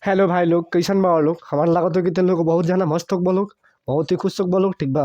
Hello भाई लोग, कैसन बा लोग। हमारा लागत हो कि तेन लोग बहुत जना मस्त हो लोग, बहुत ही खुश हो लोग। ठीक बा।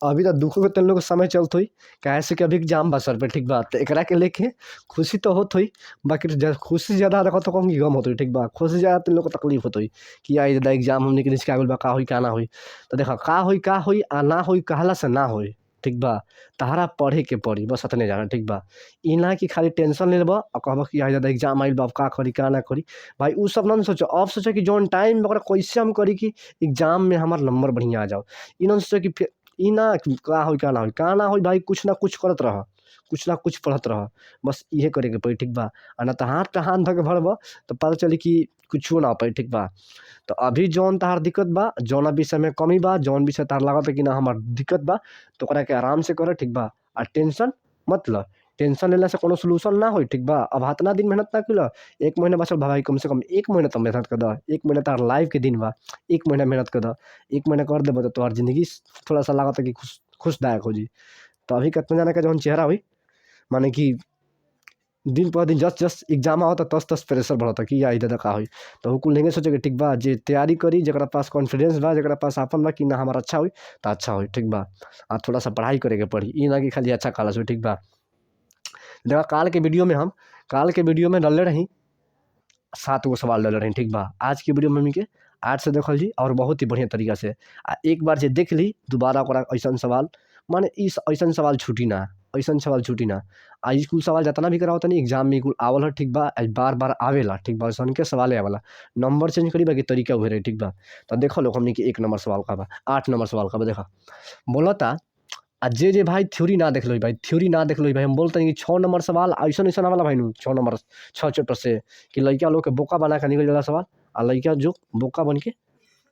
अभी तो दुखों के तेन लोग समय चलत हुई, काहे से कि अभी एग्जाम बा सर पे। ठीक बा। तो एकरा के लेके खुशी तो होत हुई, बाकी खुशी ज़्यादा रखा तो कम की गम होत हुई। ठीक बा। खुशी ज़्यादा तेन लोग को तकलीफ होत हुई कि यार दादा एग्जाम हमने के नीचे आ गइल बा, का होई का ना होई। तो देखा का होई आ ना होई कहला से ना होई। ठीक बा। तहरा पढ़े के पड़ी, बस अतने जाना। ठीक बा। ई ना कि खाली टेंशन ले लेबा और कहबा कि यार दादा एग्जाम आइल बा, अब का करी का ना करी। भाई उ सब ना सोचो, अब सोचो कि जौन टाइम में ओकरा कैसे हम करी कि एग्जाम में हमार नंबर बढ़िया आ जाओ। ई ना सोचो कि फिर ई ना कि का होई का ना होई भाई, कुछ ना कुछ करत रह, कुछ ना कुछ पढ़त रह। बस इहे करे के पड़ी। ठीक बा। आ ना तो हाथ धऽ के भरबा तो पता चली कि कुछो ना हो पाई। ठीक बा। तो अभी जौन तहार दिक्कत बा, जौना विषय में कमी बा, जौन विषय तहार लागत है कि ना हमार दिक्कत बा, तो ओकरा के आराम से कर। ठीक बा। आ टेंशन मत ल। टेंशन लेला से कोनो सॉल्यूशन ना होई। ठीक बा। अब इतना दिन मेहनत ना कइला, 1 महीना बचल बा भाई, कम से कम 1 महीना तो मेहनत कर द। 1 महीना तहार लाइफ के दिन बा, 1 महीना मेहनत कर द। 1 महीना कर देबो तो तोहार ज़िंदगी थोड़ा-सा लागता कि खुशदायक हो जी। तो अभी केतना जना के जौन चेहरा होई, माने कि दिन पर दिन जस एग्जाम आवता तस प्रेशर बढ़ता कि यार दादा का होई। तो उ कुल नहीं सोचे कि ठीक बा, जे तैयारी करी, जेकरा पास कॉन्फिडेंस बा, जेकरा पास आपन बा कि ना हमार अच्छा होई तो अच्छा होई। ठीक बा। आ थोड़ा-सा पढ़ाई करे के पड़ी, ई ना कि खाली अच्छा कहला से। ठीक बा। देखा काल के वीडियो में डालले रही 7 गो सवाल डालले रही। ठीक बा। आज की वीडियो में हमनी के 8 से देखल जी, और बहुत ही बढ़िया तरीका से। आ एक बार जे देख ली दोबारा ओकरा ऐसन सवाल, माने ऐसन सवाल छूटी ना, ऐसन सवाल छूटी ना। आ ई कुल सवाल जितना भी करावत तनी एग्जाम में कुल आवल ह। ठीक बा। बार-बार आवेला। ठीक बा। अइसन के सवाले आवेला। नंबर चेंज करी बाकी तरीका उहे रही। ठीक बा। तो देखो लोग हमनी के 1 नंबर सवाल का बा, 8 नंबर सवाल का बा। देखा बोलता आ जे भाई थ्योरी ना देख लो भाई, थ्योरी ना देख लो भाई, हम बोलते हैं कि 6 नंबर सवाल ऐसन आवेला भाई नु, 6 नंबर 6 चैप्टर से कि लइका लोग के बोका बना के निकल जाला सवाल, आ लइका जो बोका बन के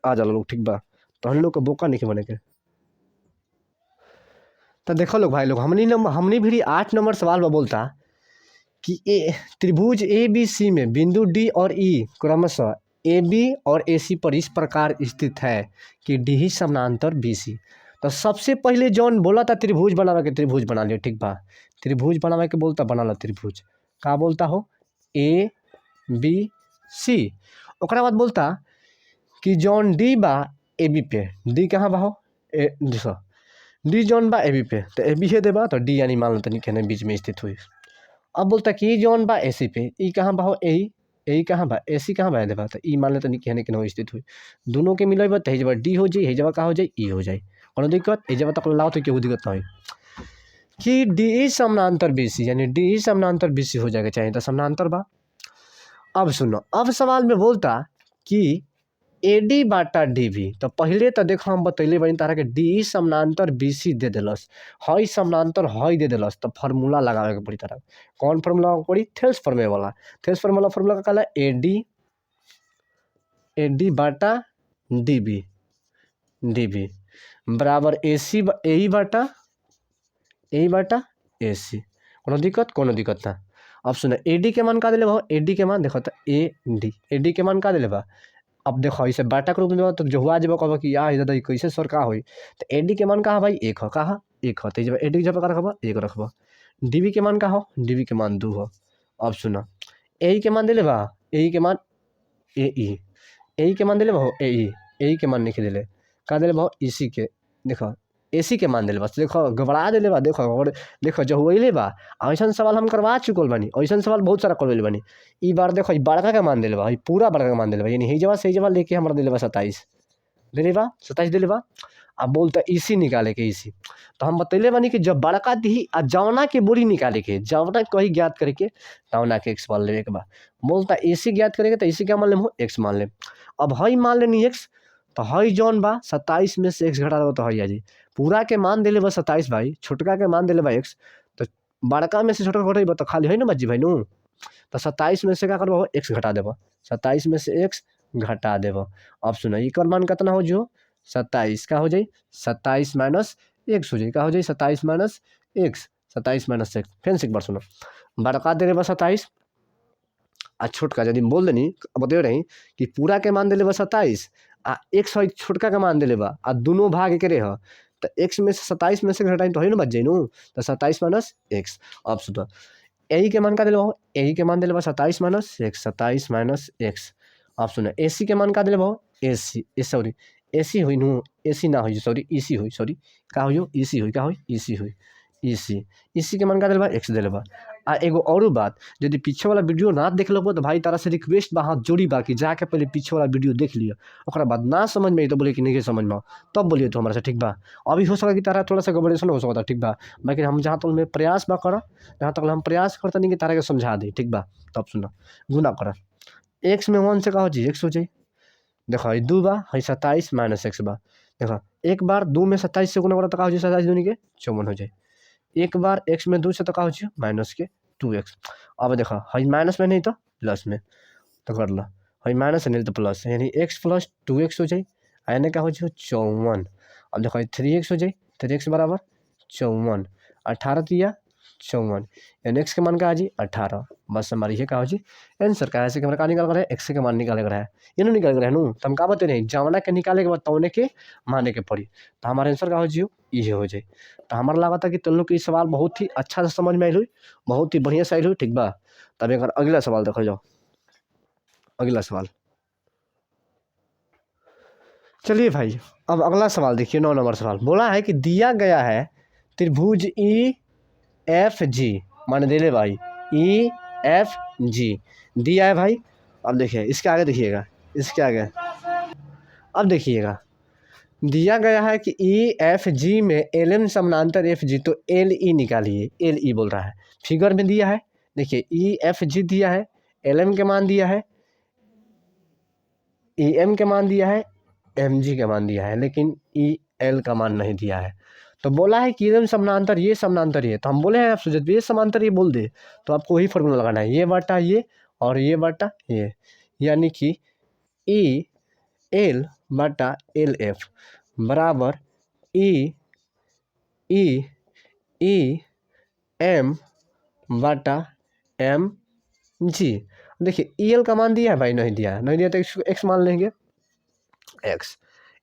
आ जाला लोग। ठीक बा। तो हम लोग के बोका नहीं बने के। तो देखो लोग भाई लोग, हमनी भी 8 नंबर सवाल में बोलता कि त्रिभुज ए बी सी में बिंदु डी और ई क्रमशः ए बी और ए सी पर इस प्रकार स्थित है कि डी ही समानांतर बी सी। तो सबसे पहले जौन बोला था त्रिभुज बनावे के, त्रिभुज बना लिया। ठीक बा। त्रिभुज बनावे के बोलता, बना ला त्रिभुज। का बोलता हो? A B C. ओकरा बाद बोलता कि जौन डी बा ए बी पे, डी कहाँ बा हो? डी जौन बा ए बी पे, तो ए बी है देबा, तो डी यानी मान लो तनी कहने बीच में स्थित हुई। अब बोलता कि जौन बा एसी पे, ई कहाँ बा हो? ए कहाँ बा? एसी कहाँ बा देबा, तो ई मान लेते कहने के स्थित हुई। दोनों के मिलेबा तो जब डी हो जाई, जब का हो जाई ई हो जाई। कोनो दिक्कत ए जब तक लाओ तो केहू दिक्कत ना होई कि डी समानांतर बीसी, यानी डी समानांतर बीसी हो जाएगा चाहिए, तो समानांतर बा। अब सुनो, अब सवाल में बोलता कि एडी बाटा डीबी। तो पहले तो देखो हम बतैले बनी तारा के डी समानांतर बीसी दे देलस, हई समानांतर हई दे देलस, तो फार्मूला लगावे के पड़ी तारा। कौन फार्मूला पड़ी? थेल्स फार्मूला वाला। थेल्स फार्मूला का कहला एडी बाटा डीबी बराबर एसी ए बाटा एसी। कोनो दिक्कत ना। अब सुनो, एडी के मान का देले बा? एडी के मान देखो तो एडी के मान का देले बा? अब देखो इसे बाटा के रूप में तो जो हुआ जब कहबा कि यार दादा कैसे सर का होई, तो एडी के मान का है भाई? 1 हो। का है? 1 हो। तो जब एडी के जब का रखबा 1 रखबा। डीबी के मान का हो? डीबी के मान 2 हो। अब सुनो, ए के मान देले बा, ए के मान ए के मान देले बा हो, ए के मान नहीं देले, का देले बा? इसी के देखो एसी के मान देले बस। देखो घबरा देले बा। देखो और देखो जो हुए बा, ऐसन सवाल हम करवा चुकल बानी, ऐसन सवाल बहुत सारा करवेले बानी। ई बार देखो बड़का का मान देले बा, पूरा बड़का का मान देले बा, यानी ही जवाब सही जवाब लेके हमरा देले बा 27 देले बा, 27 देले बा। अब बोलता इसी निकाले के, इसी तो हम बतैले बानी कि जब बड़का दी आ जवना के बोली निकाले के, जवना कही ज्ञात करे के, तवना के एक्स मान लेवे के बा। बोलता इसी ज्ञात करेंगे तो इसी क्या मान लेम हो? एक्स मान लेम। अब हई मान लेनी एक्स, तो हई जौन बा 27 में से एक्स घटा देबो तो हई आ जी। पूरा के मान देले बा 27 भाई, छोटका के मान देले बा एक्स, तो बड़का में से छोटका घटेबा तो खाली है ना बच्ची भाई नु। तो 27 में से क्या करबो? एक्स घटा देबो। 27 में से एक्स घटा देबो। अब सुनो, इकर मान कितना हो जो? 27 का हो जाई 27 माइनस एक्स हो जाई, का हो जाई 27 माइनस एक्स, 27 माइनस एक्स। फिर से एक बार सुनो, बड़का दे बा 27 आ छोटका यदि बोल देनी बता रही कि पूरा के मान देले बा 27 आ एक्स है छोटका के मान देले बा आ दोनों भाग के रह, तो एक्स में से 27 में से घटाई तो है ना बच जाई नु, तो 27 माइनस एक्स। अब सुनो, यही के मान का दिले बा? यही के मान दिले बा 27 minus x, 27 minus x. Option है AC के मान का दिले भाव AC सॉरी AC हुई नु AC ना हुई सॉरी EC हुई सॉरी का हुई EC हुई का हुई EC हुई EC के मान का दिले बा X दिले बा। आ एगो और बात यदि पीछे वाला वीडियो ना देख लो तो भाई तारा से रिक्वेस्ट बा हाथ जोड़ी बा कि जाके पहले पीछे वाला वीडियो देख लिया ओकरा बाद ना समझ में आई तो बोले कि नहीं समझ में तब बोलिए तो हमारे से ठीक बा। अभी हो सका कि तारा थोड़ा सा गड़बड़ेशन हो सकता ठीक बा बाकी हम जहाँ तक में प्रयास बा करा जहाँ तक हम प्रयास करता नहीं कि तारा के समझा दी ठीक बा। तब सुना गुना करा X में 1 से का हो जी X हो जाए देखो 2 बा है 27 माइनस X बा देखो एक बार 2 में 27 से गुना करा तो का हो जाए 27 दूनी के 54 हो जाए एक बार X में 2 से तो का हो जाए माइनस के 2x। अब देखो है माइनस में नहीं तो प्लस में तो कर लो है माइनस नहीं तो प्लस यानी x प्लस 2x हो जाए यानी क्या हो जाए 54। अब देखो 3x हो जाए 3x बराबर 54 18 दिया 54 यानी x के मान का आ जी 18 बस हमारी ये क्या हो जी आंसर का ऐसे हमारा का निकाल कर है x के मान निकाले कर है ये निकाल कर है नु तो हम का बते नहीं जमाना के निकाले के बाद तौने के माने के पड़ी तो हमारा आंसर का हो जी ये हो जाए। तो हमारा लगा था कि तुम लोग की सवाल बहुत ही अच्छा से समझ में आई हुई बहुत ही बढ़िया से आई हुई ठीक बा। तब एक अगला सवाल देखो जाओ अगला सवाल चलिए भाई अब अगला सवाल देखिए 9 नंबर सवाल बोला है कि दिया गया है त्रिभुज EFG मान दे ले भाई EFG दिया है भाई। अब देखिए इसके आगे देखिएगा इसके आगे अब देखिएगा दिया गया है कि EFG में LM समानांतर FG तो LE निकालिए LE बोल रहा है फिगर में दिया है देखिए EFG दिया है LM के मान दिया है EM के मान दिया है MG का मान दिया है लेकिन EL का मान नहीं दिया है। तो बोला है कि LM समानांतर ये समानांतर ये तो हम बोले हैं आप सोचे ये समानांतर ये बोल दे तो आपको वही फॉर्मूला लगाना है ये बटा ये और ये बटा ये यानी कि EL बटा LF बराबर EM बटा MG। देखिए EL का मान दिया है भाई नहीं दिया तो x मान लेंगे x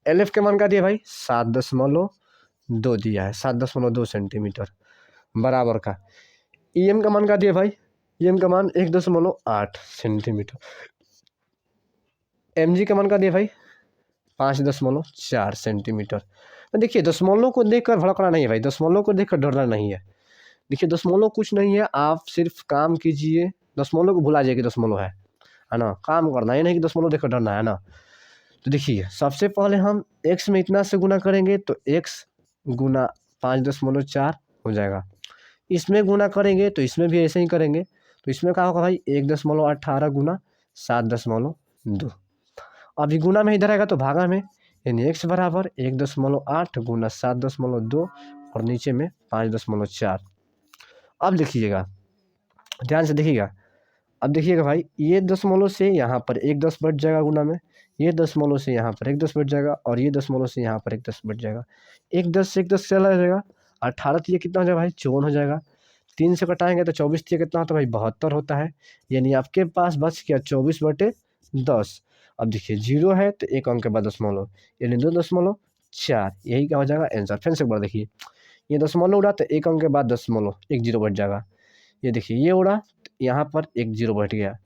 LF के मान का दिया भाई 7.2 दिया है 7.2 सेंटीमीटर बराबर का EM का मान का दिया भाई EM का मान 1.8 सेंटीमीटर MG का मान का दिया भाई 5.4 सेंटीमीटर। तो देखिए दशमलव को देखकर भड़कना नहीं है भाई दशमलव को देखकर डरना नहीं है। देखिए दशमलव कुछ नहीं है आप सिर्फ काम कीजिए दशमलव को भुला जाइए कि दशमलव है ना काम करना है नहीं कि दशमलव देखकर डरना है ना। तो देखिए सबसे पहले हम x में इतना से गुना करेंगे तो x गुना 5.4 हो जाएगा इसमें गुना करेंगे तो इसमें भी ऐसे ही करेंगे तो इसमें क्या होगा भाई 1.18 गुना 7.2 अभी गुना में इधर आएगा तो भागा में यानी x बराबर 1.8 गुना 7.2 और नीचे में 5.4। अब देखिएगा ध्यान से देखिएगा अब देखिएगा भाई ये दशमलव से यहाँ पर 1 10 बढ़ जाएगा गुना में ये दशमलव से यहाँ पर 1 10 बढ़ जाएगा और ये दशमलव से यहाँ पर 1 10 बढ़ जाएगा 1 10 से 1 10 चला जाएगा 18 ये कितना हो जाएगा भाई 54 हो जाएगा 3 से कटाएंगे तो 24 ये कितना होता है भाई 72 होता है यानी आपके पास बच गया 24/10। अब देखिए 0 है तो एक अंक के बाद दशमलव यानी 2.4 यही क्या हो जाएगा आंसर। फिर से एक बार देखिए ये दशमलव उड़ा तो एक अंक के बाद दशमलव 1 0 बढ़ जाएगा ये देखिए ये उड़ा यहाँ पर 1 0 बढ़ गया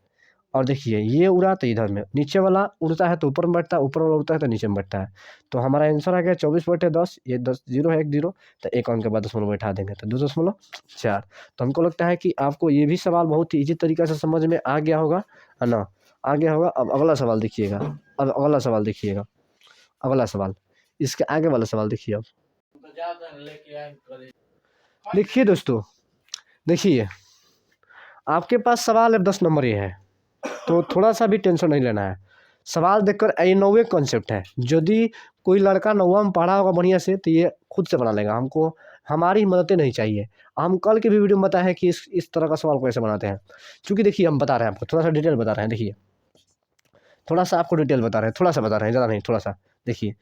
और देखिए ये उड़ा तो इधर में नीचे वाला उड़ता है तो ऊपर में बढ़ता है ऊपर वाला उड़ता है तो नीचे में बढ़ता है तो हमारा आंसर आ गया 24/10 ये 10 0 है 1 0 तो एक अंक के बाद दशमलव बैठा देंगे तो 2.4। तो हमको लगता है कि आपको ये भी सवाल बहुत ही ईजी तरीका से समझ में आ गया होगा है ना आ गया होगा। अब अगला सवाल देखिएगा अब अगला सवाल देखिएगा अगला सवाल इसके आगे वाला सवाल देखिए। अब देखिए दोस्तों देखिए आपके पास सवाल अब 10 नंबर ये है तो थोड़ा सा भी टेंशन नहीं लेना है सवाल देखकर ये 9वें कॉन्सेप्ट है यदि कोई लड़का 9वां में पढ़ा होगा बढ़िया से तो ये खुद से बना लेगा हमको हमारी मददें नहीं चाहिए। हम कल के भी वीडियो में बताए हैं कि इस तरह का सवाल कैसे बनाते हैं क्योंकि देखिए हम बता रहे हैं आपको थोड़ा सा डिटेल बता रहे हैं देखिए थोड़ा सा आपको डिटेल बता रहे हैं थोड़ा सा बता रहे हैं ज़्यादा नहीं थोड़ा सा देखिए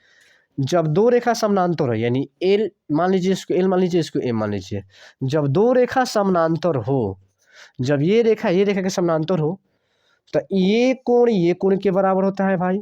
जब दो रेखा समानांतर हो यानी एल मान लीजिए इसको एल मान लीजिए इसको एम मान लीजिए जब दो रेखा समानांतर हो जब ये रेखा के समानांतर हो तो ये कोण के बराबर होता है भाई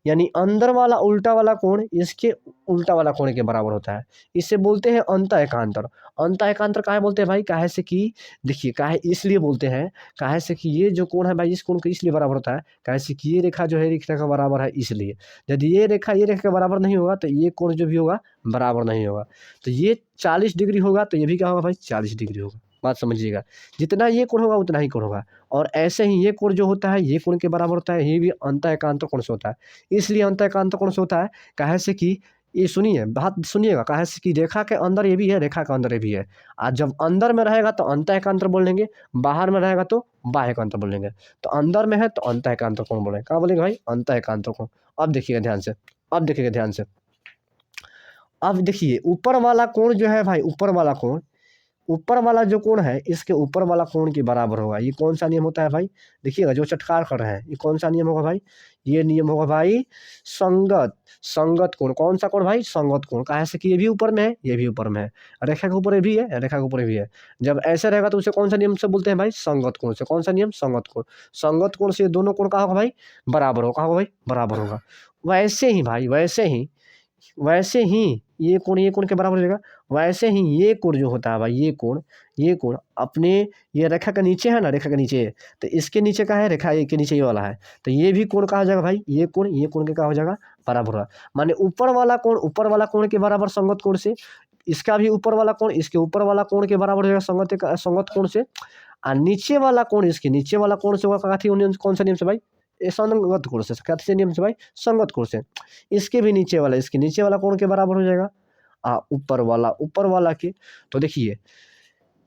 यानी अंदर वाला उल्टा वाला कोण इसके उल्टा वाला कोण के बराबर होता है। इसे बोलते हैं अंतः एकांतर। अंतः एकांतर काहे बोलते हैं भाई? काहे से कि देखिए काहे इसलिए बोलते हैं, काहे से कि ये जो कोण है भाई इस कोण के इसलिए बराबर होता है, काहे से कि ये रेखा जो है रेखा का बराबर है इसलिए। यदि ये रेखा के बराबर नहीं होगा तो ये कोण जो भी होगा बराबर नहीं होगा। तो ये 40 डिग्री होगा तो ये भी क्या होगा भाई? 40 डिग्री होगा। बात समझिएगा। जितना ये कोण होगा उतना ही कोण होगा। और ऐसे ही ये कोण जो होता है ये कोण के बराबर होता है, ये भी अंतः एकांतर कोण से होता है। इसलिए अंतः एकांतर कोण से होता है, काहे से कि ये सुनिए बात सुनिएगा, काहे से कि रेखा के अंदर ये भी है, रेखा के अंदर ये भी है। आज जब अंदर में रहेगा तो अंतः एकांतर बोलेंगे, बाहर में रहेगा तो बाह्य एकांतर बोलेंगे। तो अंदर में है तो अंतः एकांतर कोण बोलेंगे। क्या बोलेंगे भाई? अंतः एकांतर कोण। अब देखिएगा ध्यान से, अब देखिएगा ध्यान से। अब देखिए ऊपर वाला कोण जो है भाई, ऊपर वाला कोण, ऊपर वाला जो कोण है इसके ऊपर वाला कोण के बराबर होगा। ये कौन सा नियम होता है भाई? देखिएगा जो चटकार कर रहे हैं ये कौन सा नियम होगा भाई? ये नियम होगा भाई संगत। संगत कोण। कौन सा कोण भाई? संगत कोण। काहे से कि ये भी ऊपर में है, ये भी ऊपर में है, रेखा के ऊपर ये भी है, रेखा के ऊपर ये भी है। जब ऐसे रहेगा तो उसे कौन सा नियम से बोलते हैं भाई? संगत कोण से। कौन सा नियम? संगत कोण। संगत कोण से ये दोनों कोण का होगा भाई? बराबर होगा। होगा भाई? बराबर होगा। वैसे ही भाई, वैसे ही ये कोण के बराबर हो जाएगा। वैसे ही ये कोण जो होता है भाई, ये कोण अपने ये रेखा के नीचे है ना, रेखा के नीचे, तो इसके नीचे का है, रेखा के नीचे ये वाला है, तो ये भी कोण का हो जाएगा भाई? ये कोण के क्या हो जाएगा? बराबर होगा। माने ऊपर वाला कोण के बराबर संगत कोण से, इसका भी ऊपर वाला कोण इसके ऊपर वाला कोण के बराबर हो जाएगा संगत कोण से। और नीचे वाला कोण इसके नीचे वाला कोण से होगा कौन सा नियम से भाई? ये संगत कोण से। कैसे नियम से भाई? संगत कोण से। इसके भी नीचे वाला इसके नीचे वाला कोण के बराबर हो जाएगा ऊपर वाला के। तो देखिए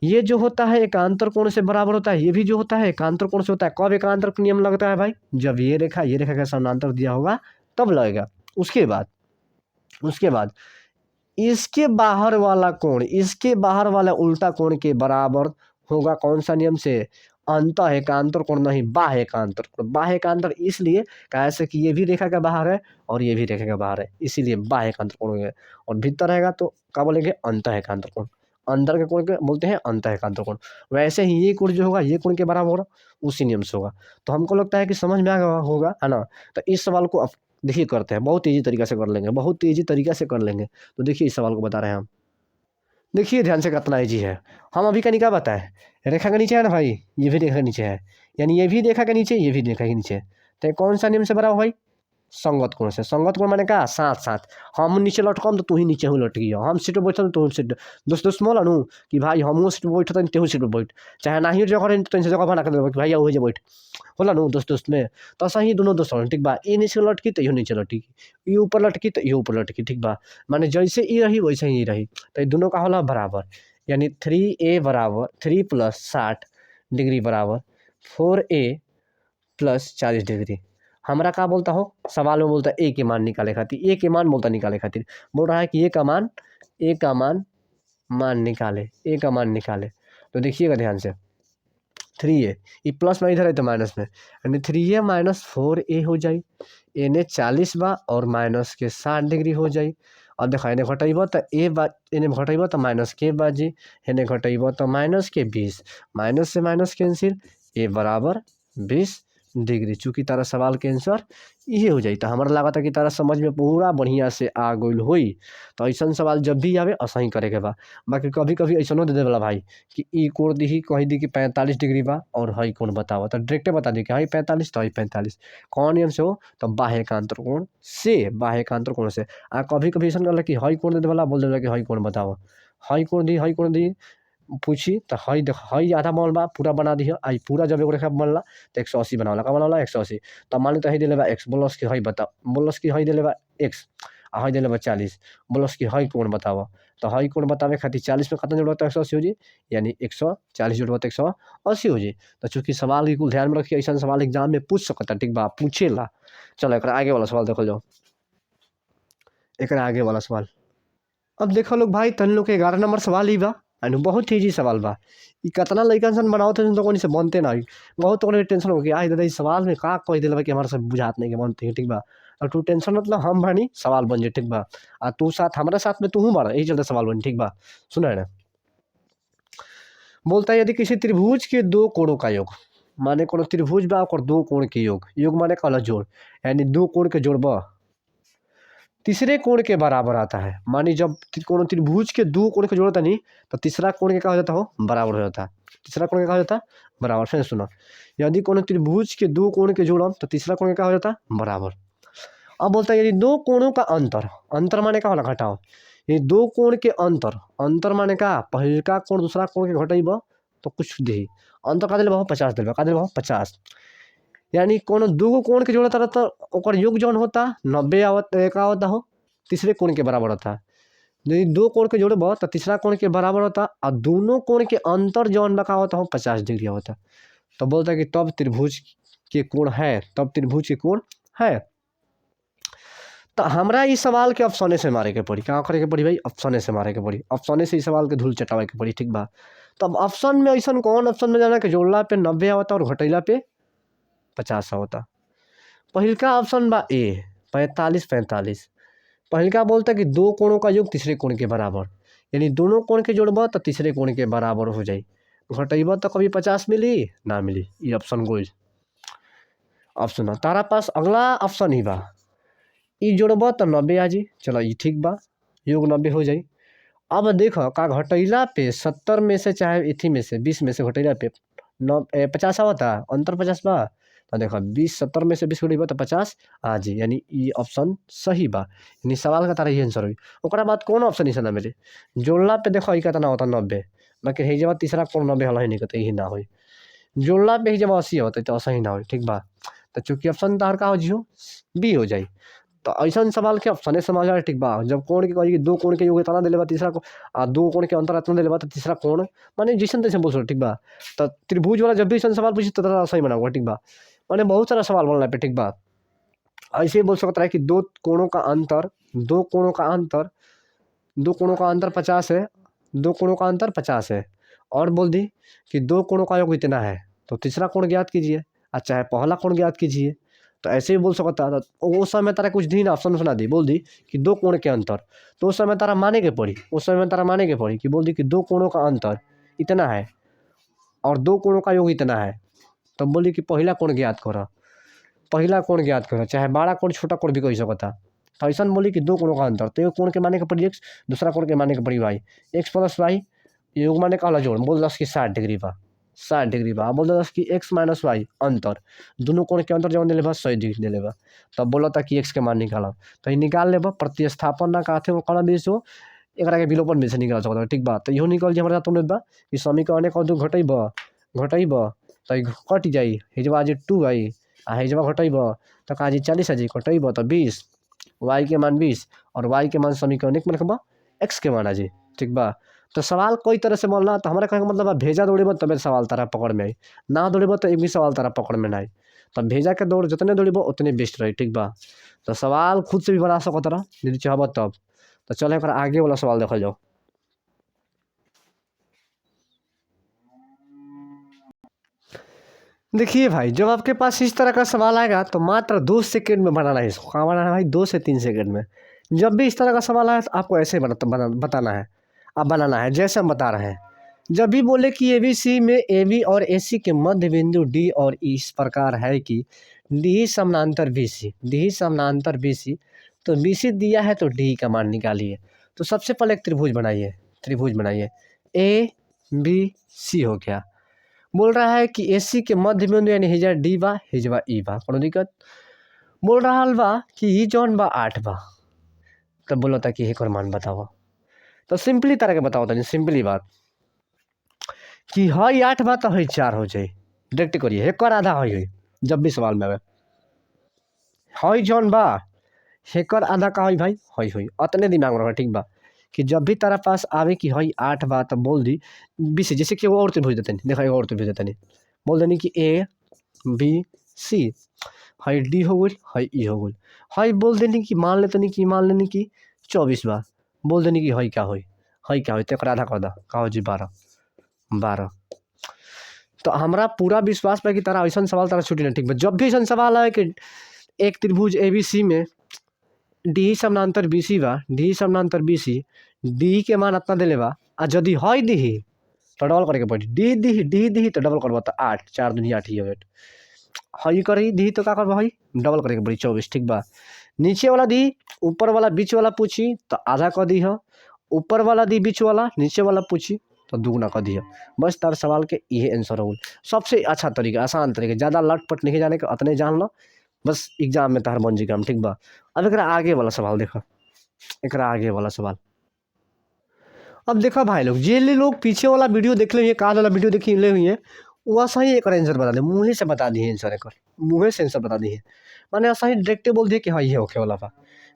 ये जो होता है एकांतर कोण से बराबर होता है, ये भी जो होता है एकांतर कोण से होता है। कब एकांतर का नियम लगता है भाई? जब ये रेखा के समानांतर दिया होगा तब लगेगा। उसके बाद इसके बाहर वाला उल्टा कोण के बराबर होगा कौन सा नियम से? अंतः एकांतर कोण नहीं, बाह्य एकांतर कोण। बाह्य एकांतर इसलिए काहे से कि ये भी रेखा के बाहर है और ये भी रेखा के बाहर है, इसीलिए बाह्य एकांतर कोण हो गया। और भीतर रहेगा तो क्या बोलेंगे? अंतः एकांतर कोण। अंदर के कोण के बोलते हैं अंतः एकांतर कोण। वैसे ही ये कोण जो होगा ये कोण के बराबर होगा, उसी नियम से होगा। तो हमको लगता है कि समझ में आ गया होगा, है ना? तो इस सवाल को अब देखिए करते हैं, बहुत ईजी तरीका से कर लेंगे, बहुत ईजी तरीका से कर लेंगे। तो देखिए इस सवाल को बता रहे हैं हम। देखिए ध्यान से कितना ईजी है। हम अभी का क्या बताएं? रेखा के नीचे है ना भाई, ये भी रेखा के नीचे है, यानी ये भी रेखा के नीचे, ये भी रेखा के नीचे। तो ये कौन सा नियम से बराबर भाई? संगत कोण से। संगत कोण माने का? साथ साथ। हम नीचे लटकम तो तू ही नीचे हूँ लटकी हो, हम सीट पर बैठल तो सीट दोस्त मोल नु कि भाई हमहू सीट पर बैठत तेहू सीट पर बैठ, चाहे नाही जगह रही तो जगह बना कर देबो कि भाई हो जे बैठ होला नु दोस्त में। तो सही दोनों दोस्त ठीक बा। ये नीचे लटकी तो इहो नीचे लटकी, ये ऊपर लटकी तो इहो ऊपर लटकी, ठीक बा। माने जैसे ई रही वैसे ही रही, तो ये दोनों का होला बराबर। यानी 3a बराबर 3 + 60 डिग्री बराबर 4a + 40 डिग्री। हमरा का बोलता हो सवाल में? बोलता है ए के मान निकाले खातिर, ए के मान बोलता निकाले खातिर बोल रहा है कि ए का मान निकाले, ए का मान निकाले। तो देखिएगा ध्यान से 3a, ये प्लस में इधर है तो माइनस में, यानी 3a - 4a हो जाई। एने 40 बा और माइनस के 60 डिग्री हो जाई। अब देखा एने घटेब तो एने घटेब तो माइनस के बाजी, एने घटेब तो माइनस के 20, माइनस से माइनस कैंसिल, ए बराबर 20 डिग्री। चूँकि तारा सवाल के आंसर ये हो जाई। तो हमारा लागत है कि तारा समझ में पूरा बढ़िया से आ गइल होई। तो ऐसा सवाल जब भी आवे असही करे के बा। बाकी कभी कभी ऐसा दे देवेला भाई कि ई कोण दी कही दी कि 45 डिग्री बा और हई कोण बताओ, तो डायरेक्टे बता दी कि हई 45 तो हई 45। कौन नियम से हो? तो बाह्य एकांतर कोण से, बाह्य एकांतर कोण से। कभी कभी ऐसा रहला कि हई कोण दे देवेला, बोल देवेला कि हई कोण बताओ, हई कोण दी पूछी तो हई देख हई आधा बनल बा पूरा बना दी। आई पूरा जब एगो रेखा बनला तो 180 बनावला। का बनावला? 180। तब मान ली तो हई देले बा x, बोलस कि हई बता, बोलस कि हई देले बा x आ हई देले बा 40, बोलस कि हई कोण बतावा। तो हई कोण बतावे खातिर 40 में कितना जोड़बा तो 180 हो जाई, यानी 140 जोड़बा तो 180 हो जाई। तो चूंकि सवाल के कुल ध्यान में रखिए, ऐसा सवाल एग्जाम में पूछ सकता, ठीक बा, पूछेला। चलो एक आगे वाला सवाल देखल जाओ, एक आगे वाला सवाल। अब देखो लोग भाई तन लोग के 11 नंबर सवाल ही बा, अनु बहुत ईजी सवाल बा। ई कितना लइकन सन बनावत हन तो कोनी से बनते ना। बहुत तो टेंशन हो गया, आई दादा इस सवाल में का कह देले बा कि हमारा सब बुझात नहीं के बनते, ठीक बा। और तू टेंशन मतलब हम बानी सवाल बन जे, ठीक बा। आ तू साथ हमारा साथ में तू बाड़ा, यही चलते सवाल बन, ठीक बा। सुना है ना? बोलता है यदि किसी त्रिभुज के दो कोणों का योग, माने कोनो त्रिभुज बा ओकर दो कोण के योग, योग माने कहला जोड़, यानी दो कोण के जोड़ बा तीसरे कोण के बराबर आता है। मानी जब कोनो त्रिभुज के दो कोण के जोड़ता नहीं तो तीसरा कोण के क्या हो जाता हो, बराबर हो जाता है। तीसरा कोण के क्या हो जाता है, बराबर। फिर सुनो, यदि कोनो त्रिभुज के दो कोण के जोड़म तो तीसरा कोण के क्या हो जाता है, बराबर। अब बोलता है यदि दो कोणों का अंतर, अंतर माने का होला घटाओ, ये दो कोण के अंतर, अंतर माने का पहिलका कोण दूसरा कोण के घटाइब तो कुछ दे, अंतर का दिल बहु 50 दिल, का दिल बहु 50, यानी कोनो दूगो कोण के जोड़ता रहता ओकर योग जौन होता 90 आवत का होता हो, तीसरे कोण के बराबर होता। यदि दो कोण के जोड़ब तो तीसरा कोण के बराबर होता और दोनों कोण के अंतर जौन बका होता हो 50 डिग्री होता। तो बोलता है कि तब त्रिभुज के कोण है, तब त्रिभुज के कोण है। तो हमरा इस सवाल के ऑप्शने से मारे के पड़ी, क्या करे के पड़ी भाई, ऑप्शने से मारे के पड़ी, ऑप्शने से इस सवाल के धूल चटावे के पड़ी, ठीक बा। तब ऑप्शन में ऐसा कौन ऑप्शन में जाना कि जोड़ला पे 90 आवता और घटैला पे 50 होता। पहिलका ऑप्शन बा ए 45-45। पहिलका बोलता कि दो कोणों का योग तीसरे कोण के बराबर, यानी दोनों कोण के जोड़ब तो तीसरे कोण के बराबर हो जाए, घटैब तो कभी 50 मिली ना मिली, ये ऑप्शन गोल। ऑप्शन तारा पास अगला ऑप्शन ही बा, ई जोड़ब तो 90 आ जी, चलो ये ठीक बा, योग 90 हो जाए। अब देखो का घटैला पे 70 में से चाहे इथी में से 20 में से घटैला पे 50 आवता, अंतर 50 बा। तो देखो 20 70 में से 20 घटाइब तो 50 आ जी, यानी ये ऑप्शन सही बा, यानी सवाल का तारा ये आंसर हुई। ओकरा बाद कौन ऑप्शन ऐसा ना मिले, जोड़ला पे देखो कितना होता 90, बाकी है जब तीसरा कोण 90 हल ही नहीं कहते, यही ना हो। जोड़ला पे ही जब 80 होता तो सही ना हो, ठीक बा। तो चूंकि ऑप्शन तार का हो जी बी हो जाए। तो ऐसा सवाल के ऑप्शन समझ आ ठीक बा, जब कोण के कही दो कोण के योग इतना दिले बा, तीसरा आ दो कोण के अंतर इतना दिले बा तो तीसरा कोण माने जैसन तैसे बोल सकते, ठीक बा। तो त्रिभुज वाला जब भी ऐसा सवाल पूछी तो सही बनाऊंगा, ठीक बा। माने बहुत सारा सवाल बोलना पे, ठीक बा। ऐसे ही बोल सकता है कि दो कोणों का अंतर, दो कोणों का अंतर, दो कोणों का अंतर 50 है, दो कोणों का अंतर 50 है, और बोल दी कि दो कोणों का योग इतना है तो तीसरा कोण ज्ञात कीजिए, अच्छा है पहला कोण ज्ञात कीजिए। तो ऐसे ही बोल सकता था। उस समय तारा कुछ दिन ऑप्शन सुना दी, बोल दी कि दो कोण के अंतर, तो उस समय तारा माने के पड़ी, उस समय तारा माने के पड़ी कि बोल दी कि दो कोणों का अंतर इतना है और दो कोणों का योग इतना है, तब बोली कि पहला कोण ज्ञात करो, पहला कोण ज्ञात करो, चाहे बड़ा कोण छोटा कोण भी कह सकता। तो ऐसा बोली कि दो कोणों का अंतर, तो एक कोण के माने के पड़ी एक्स, दूसरा कोण के माने के पड़ी वाई, एक्स प्लस वाई योग माने कहला जोड़, बोल दस कि 60 डिग्री बा, 60 डिग्री बा, बोल दस कि एक्स माइनस वाई अंतर, दोनों कोण के अंतर जब दिले बा 100 डिग्री दिले बा। तब बोला था कि एक्स के मान निकालो, तो ये निकाल लेबा, प्रतिस्थापन ना कहते हो कौन बीच हो एकरा के विलोपन में से निकाल सकता, ठीक बा। तो इहो निकल जे हमरा तुमने बा कि समीकरण एक और दो घटैब तो कट जाई, हेजवा आज 2 आई आ हेजवा घटैब तो का जी 40 आ जी, घटैब तो 20, वाई के मान 20 और वाई के मान समीकरण एक में रखबा एक्स के मान आ जी, ठीक बा। तो सवाल कोई तरह से बोलना, तो हमारा कहने का मतलब भेजा दौड़ेब तब सवाल तारा पकड़ में आई, ना दौड़ेब तो एक भी सवाल तारा पकड़ में ना आई। तो भेजा के दौड़ जितने दौड़ेब उतने बेस्ट रही, ठीक बा। तो सवाल खुद से भी बना सकत रहा यदि चाहब तब। तो चलो एक आगे वाला सवाल देखल जाओ। देखिए भाई, जब आपके पास इस तरह का सवाल आएगा तो मात्र 2 सेकंड में बनाना है इसको, कहाँ बनाना है भाई, 2 से 3 सेकंड में। जब भी इस तरह का सवाल आए तो आपको ऐसे बताना है, आप बनाना है जैसे हम बता रहे हैं। जब भी बोले कि एबीसी में एबी और एसी के मध्य बिंदु डी और ई इस प्रकार है कि डी समानांतर बीसी, डी समानांतर बीसी, तो बीसी दिया है तो डी का मान निकालिए। तो सबसे पहले एक त्रिभुज बनाइए, त्रिभुज बनाइए, ए बी सी हो गया। बोल रहा है कि एसी के मध्य बिंदु यानी हिजवा डी बा, हिजवा ई बा, कोनो दिक्कत। बोल रहा बा कि ई जौन बा 8 बा, तब बोला था कि एकर मान बताओ। तो सिंपली तरह के बताओ था, सिंपली बात कि हई 8 बा तो हई 4 हो जाए, डायरेक्ट करिए एकर आधा हई, जब भी सवाल में आवे हई जौन बा हेकर आधा का हई भाई, हई हई अतने दिमाग में रखा, ठीक बा। कि जब भी तारा पास आवे कि हई 8 बा तो बोल दी बीस, जैसे कि वो और तो भेज देते नहीं, देखा और तो भेज देते नहीं, बोल देनी कि ए बी सी, हई डी हो गई, हई ई हो गई, हई बोल देनी कि मान लेते कि 24 बा, बोल देनी कि हई क्या होई, हई क्या होई, तो आधा कर दा का हो जी 12। तो हमारा पूरा विश्वास बा कि तारा ऐसा सवाल तारा छुट्टी नहीं, ठीक बा। जब भी ऐसा सवाल आए कि एक त्रिभुज ए बी सी में डी समानांतर बीसी बा, डी समानांतर बीसी, डी के मान इतना दिले बा, आ यदि हई दी तो डबल करके पड़ी डी दी तो डबल करबा तो 8 4 दूनी 8 ही वेट हई करी दी तो का करबा हई डबल करके पड़ी 24 ठीक बा। नीचे वाला दी ऊपर वाला बीच वाला पूछी तो आधा कर दी है, ऊपर वाला दी बीच वाला नीचे वाला पूछी तो दुगुना कर दिया। बस तार सवाल के ये आंसर हो सबसे अच्छा तरीका आसान तरीका, ज़्यादा लटपट नहीं जाने का अतने जान लो बस एग्जाम में तार बन जी काम ठीक बा। अब एक आगे वाला सवाल देखो, एक आगे वाला सवाल अब देखो भाई लोग जे लोग पीछे वाला वीडियो देख ले हुए काल वाला वीडियो देख ले हुए हैं वह सही एक आंसर बता दे मुँह से बता दिए आंसर एक मुँह से आंसर बता दिए माने सही डायरेक्ट बोल दिए कि हाँ ये होके वाला बा।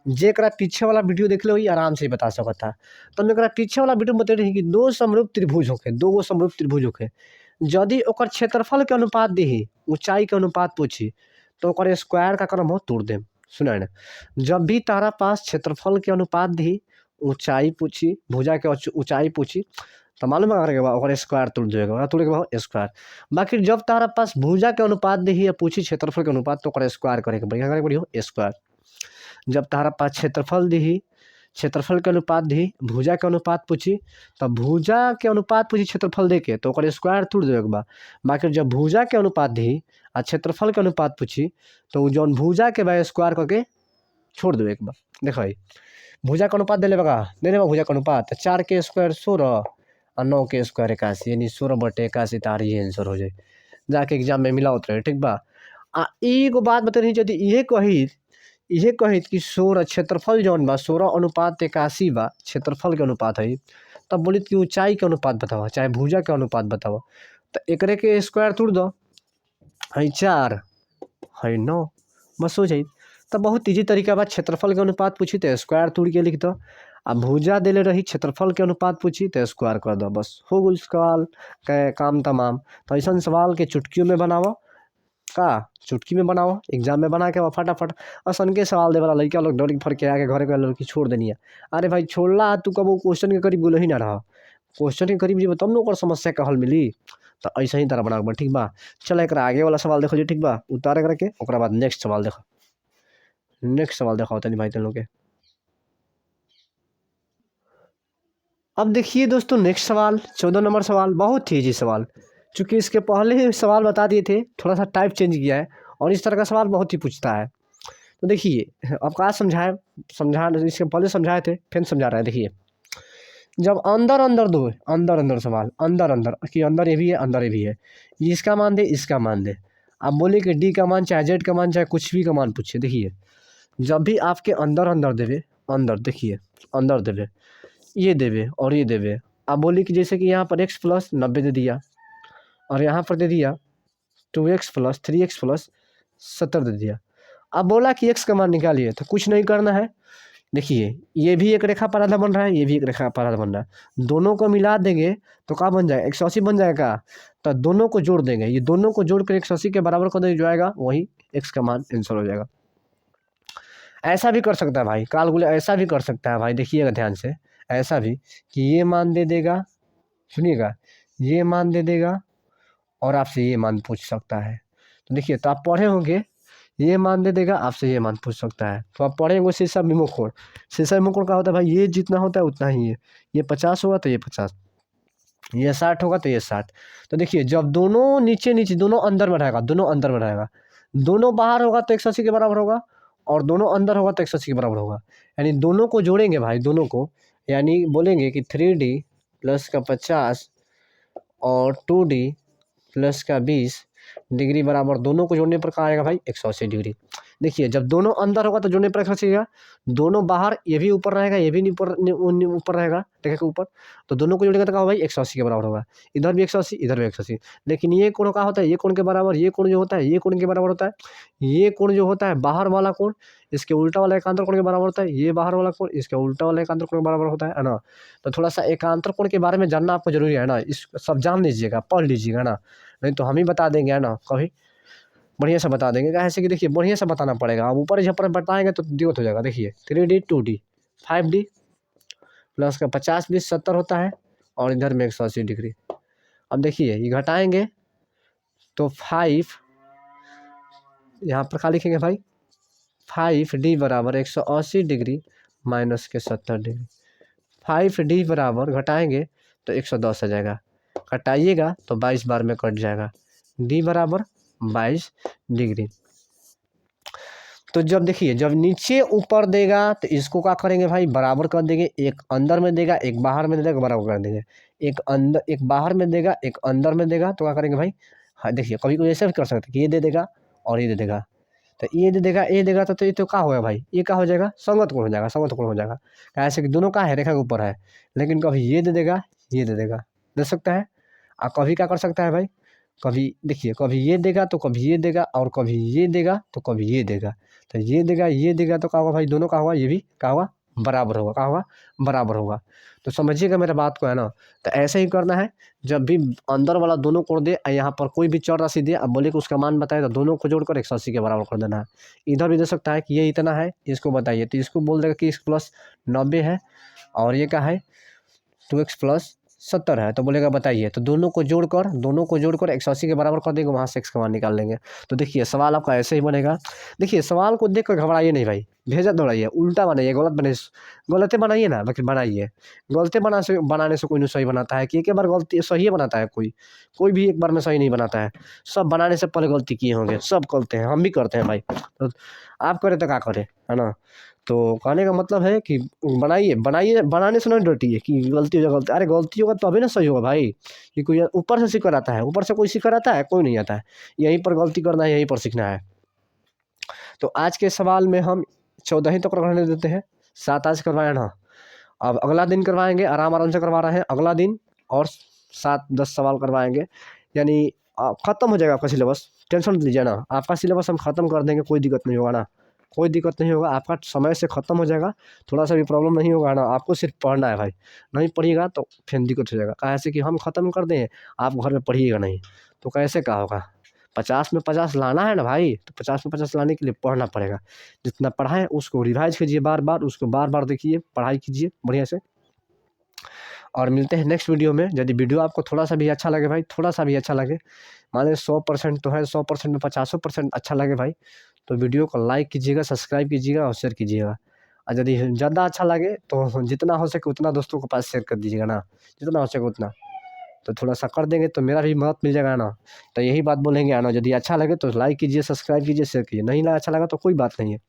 जे पीछे वाला वीडियो देख लो आराम से बता सकता। तो हम पीछे वाला वीडियो में बता रही कि दो समरूप त्रिभुज होके दो गो समरूप त्रिभुज होके यदि ओकर क्षेत्रफल के अनुपात दी ऊंचाई के अनुपात पूछी तो ओकर स्क्वायर का क्रम हो तोड़ दे। सुना ना जब भी तारा पास क्षेत्रफल के अनुपात दी ऊंचाई पूछी भुजा के ऊंचाई पूछी तो मालूम है स्क्वायर तोड़ देगा तोड़ेगा स्क्वायर। बाकी जब तारा पास भुजा के अनुपात दी या पूछी क्षेत्रफल के अनुपात तो स्क्वायर करेगा बढ़िया बढ़िया स्क्वायर। जब तारा पास क्षेत्रफल दी क्षेत्रफल के अनुपात दी भुजा के अनुपात पूछी तो भुजा के अनुपात पूछी क्षेत्रफल दे के तो स्क्वायर तोड़ देगा। बाकी जब भुजा के अनुपात दी आ क्षेत्रफल के अनुपात पूछी तो जौन भुजा के बा स्क्वायर करके छोड़ देवे एक बार। देखो भुजा का अनुपात दे भुजा का अनुपात 4 के स्क्वायर 16 और 9 के स्क्वायर 81 यानी 16/81 तार ये आंसर हो जाए जाके एग्जाम में मिला उतरे ठीक बा। आ एगो बात बता रही यदि ये कहित कि 16 क्षेत्रफल जौन बा 16/81 बा क्षेत्रफल के अनुपात है तब बोली कि ऊंचाई के अनुपात बतावा चाहे भुजा के अनुपात बतावा तो एकरे के स्क्वायर तोड़ दो है 4 है 9 बस हो जाए। तो बहुत ईजी तरीका बा क्षेत्रफल के अनुपात पूछी तो स्क्वायर तोड़ के लिख दो आ भुजा दिले रही क्षेत्रफल के अनुपात पूछी तो स्क्वायर कर दो बस हो गल सवाल के काम तमाम। तो ऐसा सवाल के चुटकियों में बनाओ का चुटकी में बनाओ एग्जाम में बना के फटाफट असन के सवाल दे वाला लड़का लोग डर फर के आके घर के लड़की छोड़ देनी है। अरे भाई छोड़ला तू कब क्वेश्चन के करीब बोल ही ना रहा क्वेश्चन के करीब जीव तब न समस्या का हल मिली। तो ऐसा ही तरह बना ठीक बा। चल एक आगे वाला सवाल देखो जी ठीक बा उतारे करके ओकरा बाद नेक्स्ट सवाल देखो नेक्स्ट सवाल देखा होता नहीं भाई तुम लोग के। अब देखिए दोस्तों नेक्स्ट सवाल 14 नंबर सवाल बहुत ही इजी सवाल चूंकि इसके पहले ही सवाल बता दिए थे थोड़ा सा टाइप चेंज किया है और इस तरह का सवाल बहुत ही पूछता है। तो देखिए अब कहा समझा इसके पहले समझाए थे फिर समझा रहा है। देखिए जब अंदर अंदर दो अंदर अंदर सवाल अंदर अंदर कि अंदर ये भी है अंदर ये भी है इसका मान दे इसका मान दे आप बोले कि डी का मान चाहे जेड का मान चाहे कुछ भी का मान पूछिए। देखिए जब भी आपके अंदर अंदर देवे अंदर देखिए अंदर देवे ये देवे और ये देवे आप बोलिए कि जैसे कि यहाँ पर x + 90 दे दिया और यहाँ पर दे दिया 2x + 3x + 70 दे दिया। अब बोला कि x का मान निकालिए तो कुछ नहीं करना है। देखिए ये भी एक रेखा पराधा बन रहा है ये भी एक रेखा पराधा बन रहा है दोनों को मिला देंगे तो क्या बन जाएगा 180 बन जाएगा। तो दोनों को जोड़ देंगे ये दोनों को जोड़ कर 180 के बराबर कर जो आएगा वही x का मान आंसर हो जाएगा। ऐसा भी कर सकता है भाई कैलकुलेट ऐसा भी कर सकता है भाई देखिएगा ध्यान से ऐसा भी कि ये मान दे देगा सुनिएगा ये मान दे देगा और आपसे ये मान पूछ सकता है। तो देखिए तो आप पढ़े होंगे ये मान दे देगा आपसे ये मान पूछ सकता है। तो आप पढ़ेंगे शीशा विमुखकोण शीशा विमुखकोण का होता है भाई ये जितना होता है उतना ही है ये 50 होगा तो ये 50 ये 60 होगा तो ये 60। तो देखिए जब दोनों नीचे नीचे दोनों अंदर में रहेगा दोनों अंदर में रहेगा दोनों बाहर होगा तो 180 के बराबर होगा और दोनों अंदर होगा तो 180 के बराबर होगा। यानी दोनों को जोड़ेंगे भाई दोनों को यानी बोलेंगे कि 3D + का 50 और 2D + का 20 डिग्री बराबर दोनों को जोड़ने पर कहाँ आएगा भाई 180 डिग्री। देखिए जब दोनों अंदर होगा तो जोड़ने पर 180 आएगा दोनों बाहर ये भी ऊपर रहेगा ये भी ऊपर रहेगा रेखा के ऊपर तो दोनों को जोड़ेगा तो कहाँ भाई 180 के बराबर होगा। इधर भी 180 इधर भी 180 लेकिन ये कोण कहाँ होता है ये कोण के बराबर ये कोण जो होता है ये कोण के बराबर होता है ये कोण जो होता है बाहर वाला कोण इसके उल्टा वाला एकांतर कोण के बराबर होता है ये बाहर वाला कोण इसके उल्टा वाला एकांतर कोण के बराबर होता है ना। तो थोड़ा सा एकांतर कोण के बारे में जानना आपको जरूरी है ना इस सब जान लीजिएगा पढ़ लीजिएगा ना नहीं तो हम ही बता देंगे है ना कभी बढ़िया से बता देंगे कैसे कि देखिए बढ़िया से बताना पड़ेगा अब ऊपर जब बताएंगे तो दिक्कत हो जाएगा। देखिए 3D 2D 5D + का 50 20 70 होता है और इधर में 180 डिग्री। अब देखिए ये घटाएंगे तो 5 यहाँ पर क्या लिखेंगे भाई 5D बराबर 180 डिग्री - के 70 डिग्री 5D बराबर घटाएंगे तो 110 आ जाएगा कटाइएगा तो 22 बार में कट जाएगा। डी बराबर 22 डिग्री। तो जब देखिए जब नीचे ऊपर देगा तो इसको क्या करेंगे भाई, बराबर कर देंगे। एक अंदर में देगा, एक बाहर में देगा, बराबर कर देंगे। एक बाहर में देगा, एक अंदर में देगा, तो क्या करेंगे भाई, हाँ देखिए कभी कोई ऐसे भी कर सकते हैं कि ये दे देगा और ये दे देगा। तो ये दे देगा, ये देगा, तो ये तो क्या होगा भाई, ये क्या हो जाएगा, संगत कोण हो जाएगा, संगत कोण हो जाएगा। ऐसे कि दोनों का है, रेखा के ऊपर है। लेकिन कभी ये दे देगा, ये दे देगा, दे सकता है। और कभी क्या कर सकता है भाई, कभी देखिए कभी ये देगा तो कभी ये देगा, और कभी ये देगा तो कभी ये देगा। तो ये देगा तो क्या होगा भाई, दोनों का होगा, ये भी क्या होगा, बराबर होगा, क्या होगा, बराबर होगा। तो समझिएगा मेरा बात को, है ना। तो ऐसे ही करना है, जब भी अंदर वाला दोनों कोण दे, यहाँ पर कोई भी चर राशि दे, अब बोले कि उसका मान बताए, तो दोनों को जोड़कर 180 के बराबर कर देना है। इधर भी दे सकता है कि ये इतना है, इसको बताइए, तो इसको बोल देगा कि x प्लस 90 है, और ये क्या है 2x प्लस 70 है, तो बोलेगा बताइए। तो दोनों को जोड़कर 180 के बराबर कर देंगे, वहाँ से x का मान निकाल लेंगे। तो देखिए सवाल आपका ऐसे ही बनेगा। देखिए सवाल को देख कर घबराइए नहीं भाई, भेजा दौड़ाइए, उल्टा बनाइए, गलत बनाइए ना, लेकिन बनाइए। गलती बनाने से कोई नहीं सही बनाता है, कि एक बार गलती सही बनाता है, कोई भी एक बार में सही नहीं बनाता है। सब बनाने से पहले गलती किए होंगे, सब करते हैं, हम भी करते हैं भाई। तो आप करें तो क्या करें, है ना। तो कहने का मतलब है कि बनाइए, बनाने से नहीं डरिए कि गलती हो जाए, गलती, अरे गलती होगा तो अभी ना सही होगा भाई। कि कोई ऊपर से सीखकर आता है, ऊपर से कोई सीखकर आता है, कोई नहीं आता है। यहीं पर गलती करना है, यहीं पर सीखना है। तो आज के सवाल में हम 14 ही तक रहने देते हैं, 7 आज करवाए ना। अब अगला दिन करवाएंगे, आराम से करवा रहे हैं, अगला दिन और 7-10 सवाल करवाएंगे, यानी ख़त्म हो जाएगा आपका सिलेबस। टेंशन मत लीजिए ना, आपका सिलेबस हम ख़त्म कर देंगे, कोई दिक्कत नहीं होगा ना, कोई दिक्कत नहीं होगा, आपका समय से ख़त्म हो जाएगा। थोड़ा सा भी प्रॉब्लम नहीं होगा ना, आपको सिर्फ पढ़ना है भाई। नहीं पढ़िएगा तो फिर दिक्कत हो जाएगा, कैसे कि हम ख़त्म कर दें, आप घर में पढ़िएगा नहीं, तो कैसे क्या होगा। 50 में 50 लाना है ना भाई, तो 50 में 50 लाने के लिए पढ़ना पड़ेगा। जितना पढ़ाएँ उसको रिवाइज़ कीजिए बार बार, उसको बार बार देखिए, पढ़ाई कीजिए बढ़िया से। और मिलते हैं नेक्स्ट वीडियो में। यदि वीडियो आपको थोड़ा सा भी अच्छा लगे भाई, थोड़ा सा भी अच्छा लगे, मान लीजिए 100% तो है, 100% में 50% अच्छा लगे भाई, तो वीडियो को लाइक कीजिएगा, सब्सक्राइब कीजिएगा और शेयर कीजिएगा। और यदि ज़्यादा अच्छा लगे तो जितना हो सके उतना दोस्तों के पास शेयर कर दीजिएगा ना, जितना हो सके उतना। तो थोड़ा सा कर देंगे तो मेरा भी मदद मिल जाएगा ना। तो यही बात बोलेंगे, है ना, यदि अच्छा लगे तो लाइक कीजिए, सब्सक्राइब कीजिए, शेयर कीजिए। नहीं लगा, अच्छा लगा तो कोई बात नहीं है,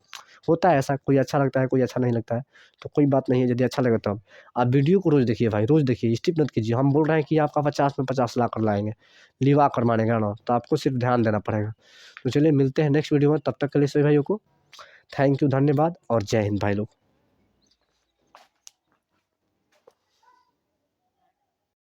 होता है ऐसा, कोई अच्छा लगता है, कोई अच्छा नहीं लगता है, तो कोई बात नहीं है। यदि अच्छा लगे तो आप वीडियो को रोज़ देखिए भाई, रोज़ देखिए, स्किप मत कीजिए। हम बोल रहे हैं कि आपका 50 में 50 ला कर लाएँगे, लिवा कर मानेगा ना, तो आपको सिर्फ ध्यान देना पड़ेगा। तो चलिए मिलते हैं नेक्स्ट वीडियो में, तब तक के लिए सभी भाइयों को थैंक यू, धन्यवाद और जय हिंद भाई लोग।